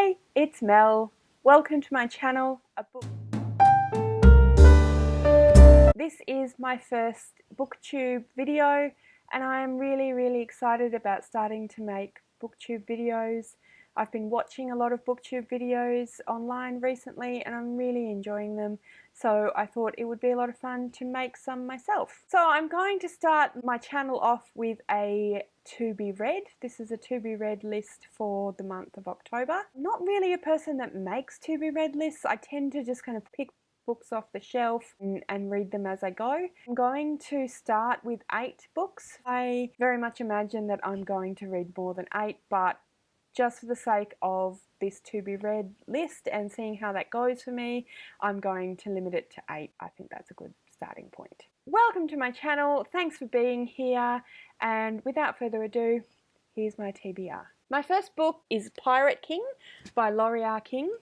Hey, it's Mel. Welcome to my channel, This is my first BookTube video and I'm really excited about starting to make BookTube videos. I've been watching a lot of BookTube videos online recently and I'm really enjoying them, so I thought it would be a lot of fun to make some myself. So I'm going to start my channel off with a to be read. This is a to be read list for the month of October. I'm not really a person that makes to be read lists. I tend to just kind of pick books off the shelf and read them as I go. I'm going to start with 8 books. I very much imagine that I'm going to read more than 8, but just for the sake of this to be read list and seeing how that goes for me, I'm going to limit it to 8. I think that's a good starting point. Welcome to my channel, thanks for being here, and without further ado, here's my TBR. My first book is Pirate King by Loria King.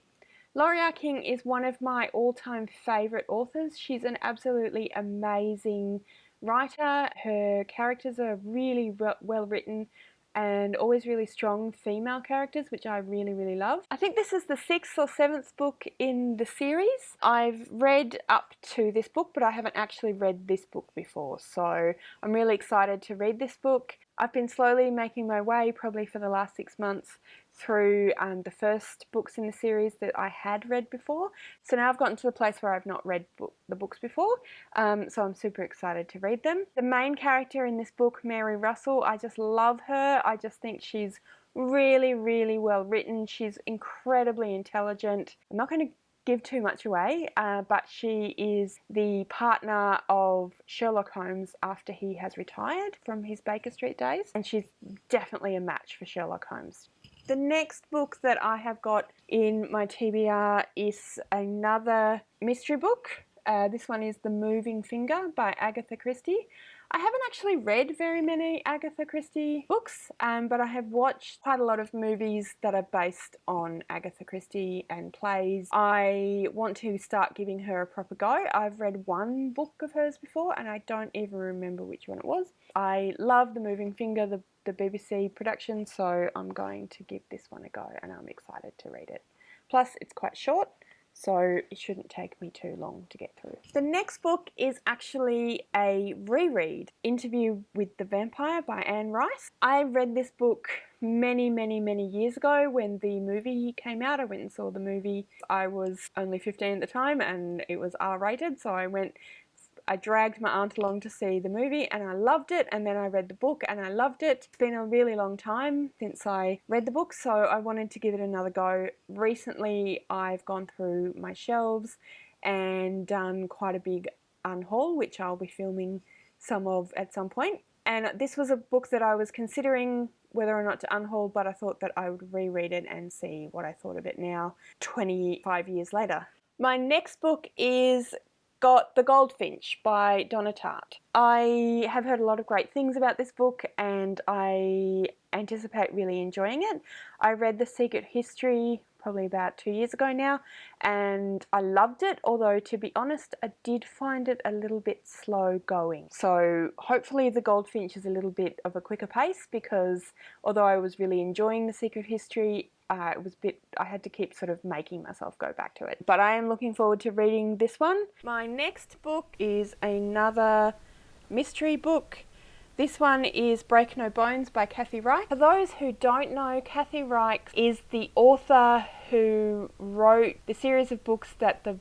Loria King is one of my all-time favourite authors. She's an absolutely amazing writer. Her characters are really well written and always really strong female characters, which I really love. I think this is the 6th or 7th book in the series. I've read up to this book, but I haven't actually read this book before, so I'm really excited to read this book. I've been slowly making my way, probably for the last 6 months, through the first books in the series that I had read before. So now I've gotten to the place where I've not read the books before, so I'm super excited to read them. The main character in this book, Mary Russell, I just love her. I just think she's really well written. She's incredibly intelligent. I'm not going to give too much away, but she is the partner of Sherlock Holmes after he has retired from his Baker Street days, and she's definitely a match for Sherlock Holmes. The next book that I have got in my TBR is another mystery book. This one is The Moving Finger by Agatha Christie. I haven't actually read very many Agatha Christie books, but I have watched quite a lot of movies that are based on Agatha Christie and plays. I want to start giving her a proper go. I've read one book of hers before and I don't even remember which one it was. I love The Moving Finger, the BBC production, so I'm going to give this one a go and I'm excited to read it. Plus it's quite short, so it shouldn't take me too long to get through. The next book is actually a reread, Interview with the Vampire by Anne Rice. I read this book many years ago when the movie came out. I went and saw the movie. I was only 15 at the time and it was R-rated, so I dragged my aunt along to see the movie and I loved it, and then I read the book and I loved it. It's been a really long time since I read the book, so I wanted to give it another go. Recently I've gone through my shelves and done quite a big unhaul, which I'll be filming some of at some point. And this was a book that I was considering whether or not to unhaul, but I thought that I would reread it and see what I thought of it now, 25 years later. My next book is The Goldfinch by Donna Tartt. I have heard a lot of great things about this book and I anticipate really enjoying it. I read The Secret History probably about 2 years ago now and I loved it, although to be honest I did find it a little bit slow going. So hopefully The Goldfinch is a little bit of a quicker pace, because although I was really enjoying The Secret History, I had to keep sort of making myself go back to it. But I am looking forward to reading this one. My next book is another mystery book. This one is Break No Bones by Kathy Reich. For those who don't know, Kathy Reich is the author who wrote the series of books that the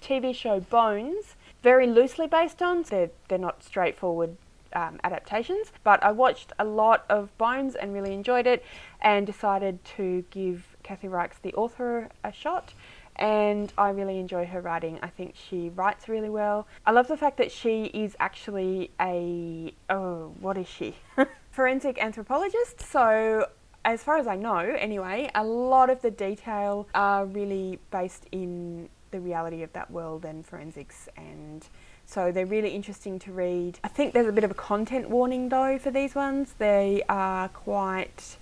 TV show Bones very loosely based on. They're not straightforward adaptations, but I watched a lot of Bones and really enjoyed it and decided to give Kathy Reich, the author, a shot, and I really enjoy her writing. I think she writes really well. I love the fact that she is actually forensic anthropologist, so as far as I know anyway, a lot of the detail are really based in the reality of that world and forensics, and so they're really interesting to read. I think there's a bit of a content warning though for these ones. They're quite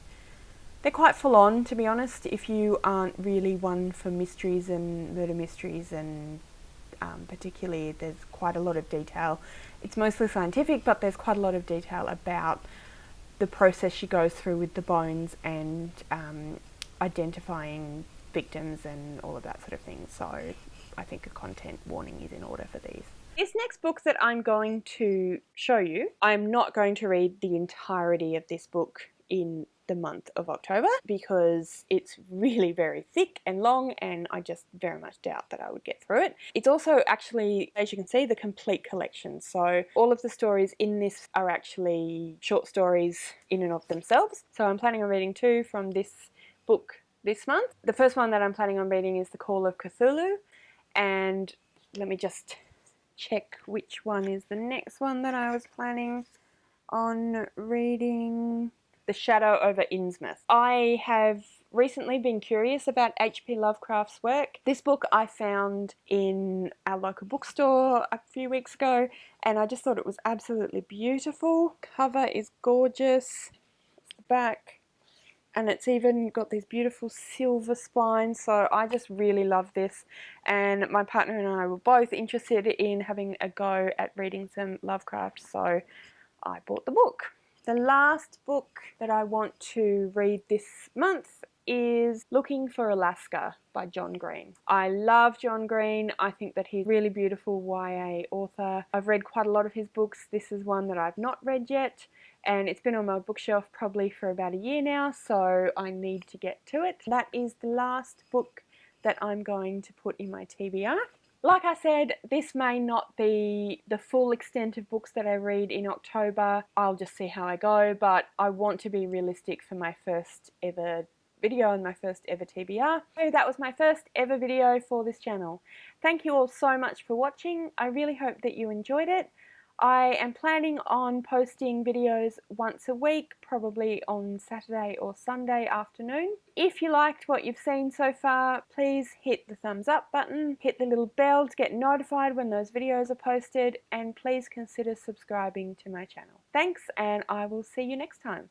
full on, to be honest, if you aren't really one for mysteries and murder mysteries, and particularly there's quite a lot of detail. It's mostly scientific, but there's quite a lot of detail about the process she goes through with the bones and identifying victims and all of that sort of thing. So I think a content warning is in order for these. This next book that I'm going to show you, I'm not going to read the entirety of this book in the month of October because it's really very thick and long, and I just very much doubt that I would get through it. It's also actually, as you can see, the complete collection. So all of the stories in this are actually short stories in and of themselves. So I'm planning on reading 2 from this book this month. The first one that I'm planning on reading is The Call of Cthulhu, and let me just check which one is the next one that I was planning on reading. The Shadow over Innsmouth. I have recently been curious about H.P. Lovecraft's work. This book I found in our local bookstore a few weeks ago, and I just thought it was absolutely beautiful. Cover is gorgeous. It's the back. And it's even got these beautiful silver spines, so I just really love this. And my partner and I were both interested in having a go at reading some Lovecraft, so I bought the book. The last book that I want to read this month is Looking for Alaska by John Green. I love John Green. I think that he's a really beautiful YA author. I've read quite a lot of his books. This is one that I've not read yet, and it's been on my bookshelf probably for about a year now, so I need to get to it. That is the last book that I'm going to put in my TBR. Like I said, this may not be the full extent of books that I read in October. I'll just see how I go, but I want to be realistic for my first ever video and my first ever TBR. So that was my first ever video for this channel. Thank you all so much for watching. I really hope that you enjoyed it. I am planning on posting videos once a week, probably on Saturday or Sunday afternoon. If you liked what you've seen so far, please hit the thumbs up button, hit the little bell to get notified when those videos are posted, and please consider subscribing to my channel. Thanks, and I will see you next time.